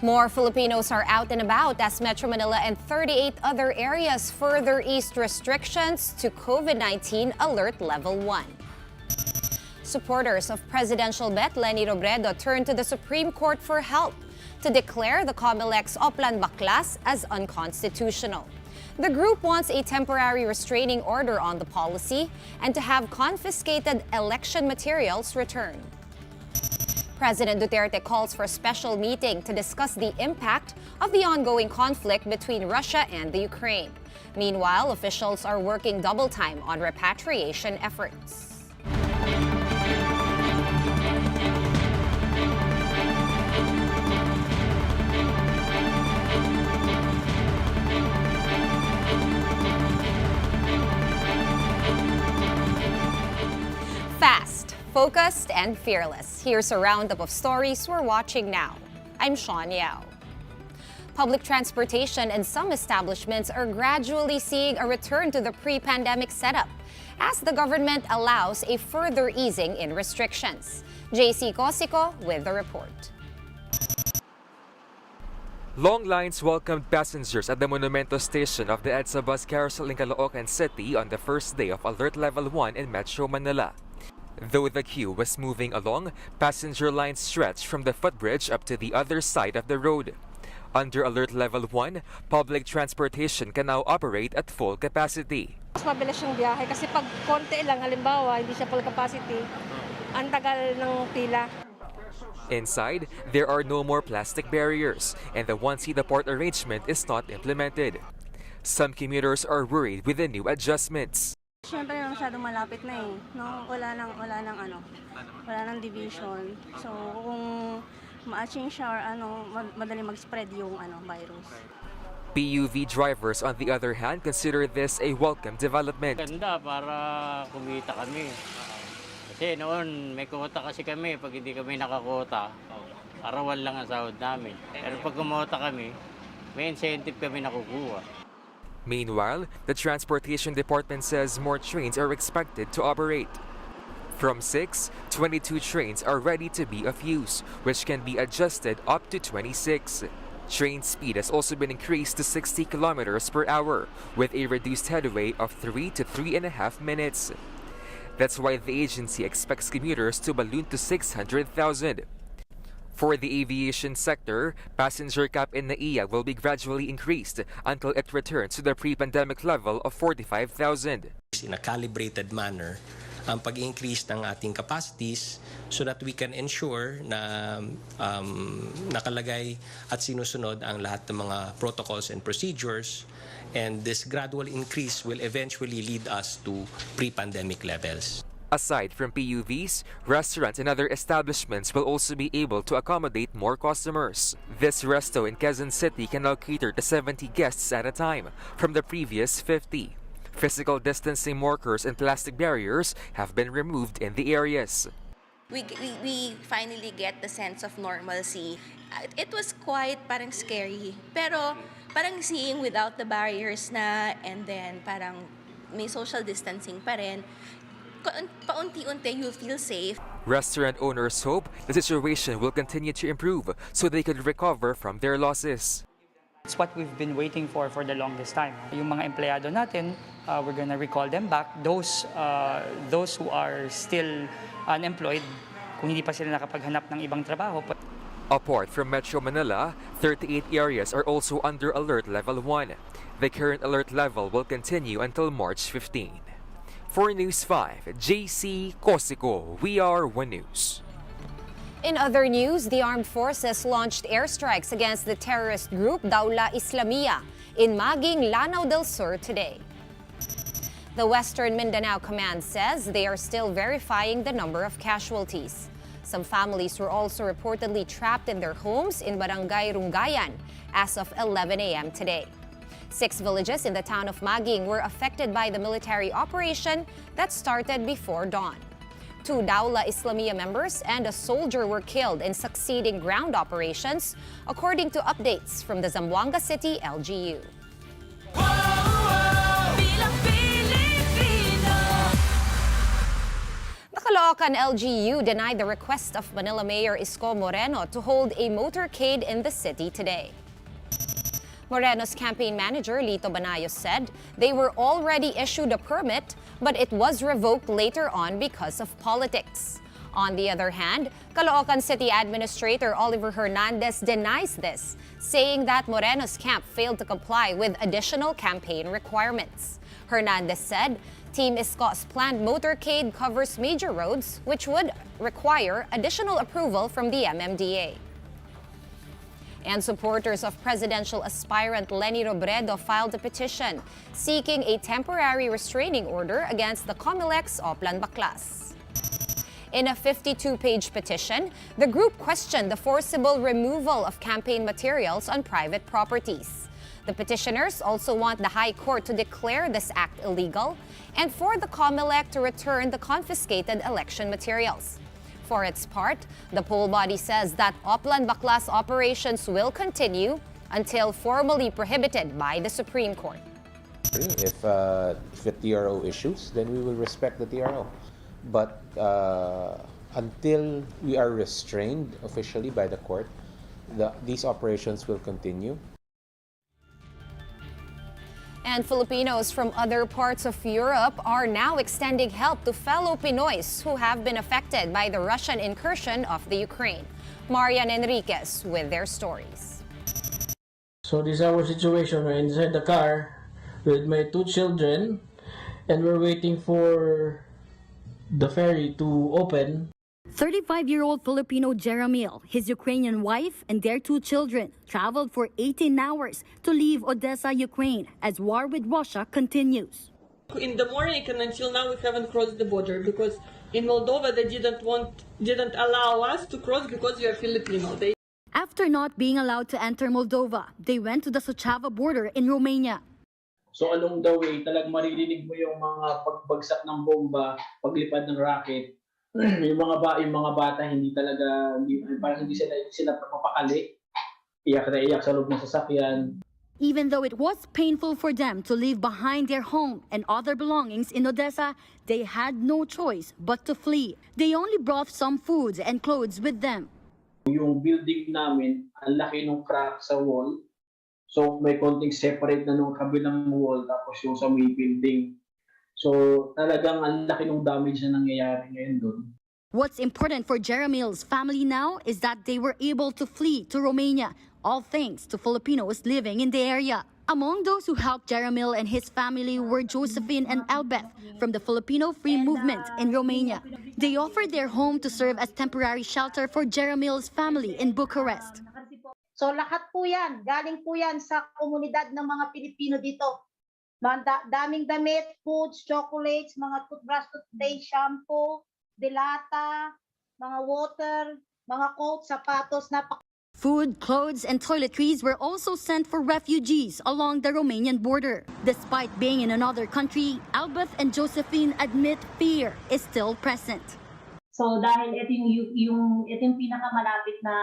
More Filipinos are out and about as Metro Manila and 38 other areas further eased restrictions to COVID-19 Alert Level 1. Supporters of presidential bet Leni Robredo turned to the Supreme Court for help to declare the COMELEC's Oplan Baklas as unconstitutional. The group wants a temporary restraining order on the policy and to have confiscated election materials returned. President Duterte calls for a special meeting to discuss the impact of the ongoing conflict between Russia and the Ukraine. Meanwhile, officials are working double time on repatriation efforts. Fast, focused, and fearless. Here's a roundup of stories we're watching now. I'm Sean Yao. Public transportation and some establishments are gradually seeing a return to the pre-pandemic setup as the government allows a further easing in restrictions. JC Cosico with the report. Long lines welcomed passengers at the Monumento station of the EDSA bus carousel in Caloocan City on the first day of Alert Level 1 in Metro Manila. Though the queue was moving along, passenger lines stretched from the footbridge up to the other side of the road. Under Alert Level 1, public transportation can now operate at full capacity. Mas mabilis yung biyahe kasi pag konti lang, halimbawa, hindi siya full capacity, ang tagal ng pila. Inside, there are no more plastic barriers and the one-seat-apart arrangement is not implemented. Some commuters are worried with the new adjustments. Siyempre masyadong malapit na eh, no? Wala nang division. So kung ma-change siya or madali mag-spread yung virus. PUV drivers on the other hand consider this a welcome development. Ganda para kumita kami. Kasi noon may kuota kasi kami, pag hindi kami nakakota, arawan lang ang sahod namin. Pero pag kumota kami, may incentive kami nakukuha. Meanwhile, the Transportation Department says more trains are expected to operate. From 6, 22 trains are ready to be of use, which can be adjusted up to 26. Train speed has also been increased to 60 kilometers per hour, with a reduced headway of 3 to 3.5 minutes. That's why the agency expects commuters to balloon to 600,000. For the aviation sector, passenger cap in NAIA will be gradually increased until it returns to the pre-pandemic level of 45,000. In a calibrated manner, ang pag-increase ng ating capacities so that we can ensure na nakalagay at sinusunod ang lahat ng mga protocols and procedures, and this gradual increase will eventually lead us to pre-pandemic levels. Aside from PUVs, restaurants and other establishments will also be able to accommodate more customers. This resto in Quezon City can now cater to 70 guests at a time, from the previous 50. Physical distancing markers and plastic barriers have been removed in the areas. We finally get the sense of normalcy. It was quite parang scary, pero parang seeing without the barriers na, and then parang may social distancing pa rin. Paunti-unti you feel safe. Restaurant owners hope the situation will continue to improve so they could recover from their losses. It's what we've been waiting for the longest time. Yung mga empleyado natin, we're gonna recall them back. Those who are still unemployed, kung hindi pa sila nakapaghanap ng ibang trabaho. Apart from Metro Manila, 38 areas are also under Alert Level 1. The current alert level will continue until March 15. For News 5, JC Cosico, we are One News. In other news, the armed forces launched airstrikes against the terrorist group Daula Islamia in Maging, Lanao del Sur today. The Western Mindanao Command says they are still verifying the number of casualties. Some families were also reportedly trapped in their homes in Barangay Rungayan as of 11 a.m. today. 6 villages in the town of Maging were affected by the military operation that started before dawn. 2 Daula Islamia members and a soldier were killed in succeeding ground operations, according to updates from the Zamboanga City LGU. Caloocan LGU denied the request of Manila Mayor Isko Moreno to hold a motorcade in the city today. Moreno's campaign manager, Lito Banayos, said they were already issued a permit, but it was revoked later on because of politics. On the other hand, Caloocan City Administrator Oliver Hernandez denies this, saying that Moreno's camp failed to comply with additional campaign requirements. Hernandez said Team Isko's planned motorcade covers major roads, which would require additional approval from the MMDA. And supporters of presidential aspirant Leni Robredo filed a petition seeking a temporary restraining order against the Comelec Oplan Baclas. In a 52-page petition, the group questioned the forcible removal of campaign materials on private properties. The petitioners also want the High Court to declare this act illegal and for the Comelec to return the confiscated election materials. For its part, the poll body says that Oplan Baclas operations will continue until formally prohibited by the Supreme Court. If the TRO issues, then we will respect the TRO. But until we are restrained officially by the court, these operations will continue. And Filipinos from other parts of Europe are now extending help to fellow Pinoys who have been affected by the Russian incursion of the Ukraine. Marian Enriquez with their stories. So this is our situation. We're inside the car with my 2 children and we're waiting for the ferry to open. 35-year-old Filipino Jeremil, his Ukrainian wife, and their 2 children traveled for 18 hours to leave Odessa, Ukraine, as war with Russia continues. In the morning and until now, we haven't crossed the border because in Moldova they didn't allow us to cross because we are Filipino. After not being allowed to enter Moldova, they went to the Suceava border in Romania. So along the way, talagang maririnig mo yung mga pagbagsak ng bomba, paglipad ng rocket. Yung mga bata parang hindi sila papakali. Iyak na iyak sa loob ng sasakyan. Even though it was painful for them to leave behind their home and other belongings in Odessa, they had no choice but to flee. They only brought some food and clothes with them. Yung building namin, ang laki ng crack sa wall. So may konting separate na nung kabilang wall tapos yung sa may building. So talagang ang laki ng damage na nangyayari ngayon doon. What's important for Jeremil's family now is that they were able to flee to Romania, all thanks to Filipinos living in the area. Among those who helped Jeremil and his family were Josephine and Albeth from the Filipino Free Movement in Romania. They offered their home to serve as temporary shelter for Jeremil's family in Bucharest. So lahat po yan, galing po yan sa komunidad ng mga Pilipino dito. Daming damit, foods, chocolates, mga toothbrush, toothpaste, shampoo, dilata, mga water, mga coats, sapatos, Food, clothes, and toiletries were also sent for refugees along the Romanian border. Despite being in another country, Albeth and Josephine admit fear is still present. So dahil ito yung pinakamalapit na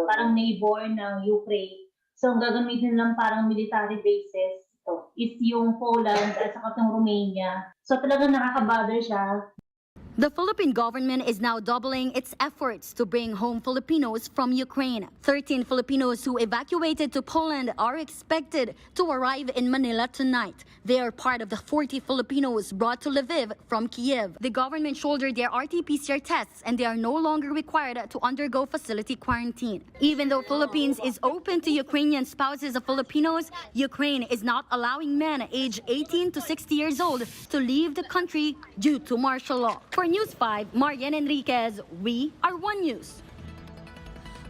parang neighbor ng Ukraine, so ang gagamitin lang parang military bases is yung Poland at saka yung Romania. So talagang nakaka-bother siya. The Philippine government is now doubling its efforts to bring home Filipinos from Ukraine. 13 Filipinos who evacuated to Poland are expected to arrive in Manila tonight. They are part of the 40 Filipinos brought to Lviv from Kiev. The government shouldered their RT-PCR tests and they are no longer required to undergo facility quarantine. Even though Philippines is open to Ukrainian spouses of Filipinos, Ukraine is not allowing men aged 18 to 60 years old to leave the country due to martial law. For News 5, Marian Enriquez, we are One News.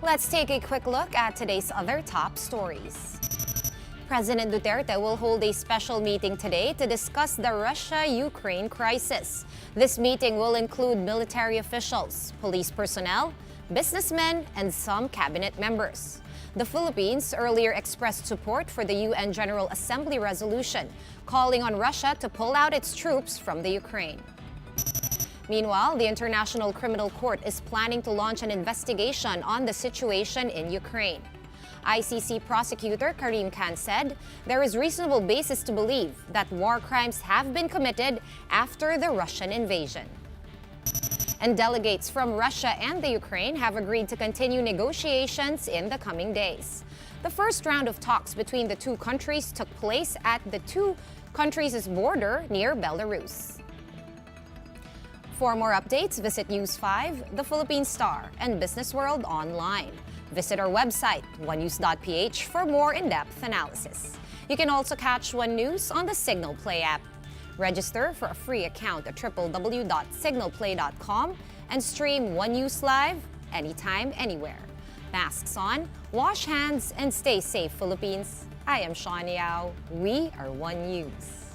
Let's take a quick look at today's other top stories. President Duterte will hold a special meeting today to discuss the Russia-Ukraine crisis. This meeting will include military officials, police personnel, businessmen, and some cabinet members. The Philippines earlier expressed support for the UN General Assembly resolution, calling on Russia to pull out its troops from the Ukraine. Meanwhile, the International Criminal Court is planning to launch an investigation on the situation in Ukraine. ICC prosecutor Karim Khan said there is reasonable basis to believe that war crimes have been committed after the Russian invasion. And delegates from Russia and the Ukraine have agreed to continue negotiations in the coming days. The first round of talks between the two countries took place at the two countries' border near Belarus. For more updates, visit News 5, The Philippine Star, and Business World online. Visit our website, onenews.ph, for more in-depth analysis. You can also catch One News on the Signal Play app. Register for a free account at www.signalplay.com and stream One News live anytime, anywhere. Masks on, wash hands, and stay safe, Philippines. I am Sean Yao. We are One News.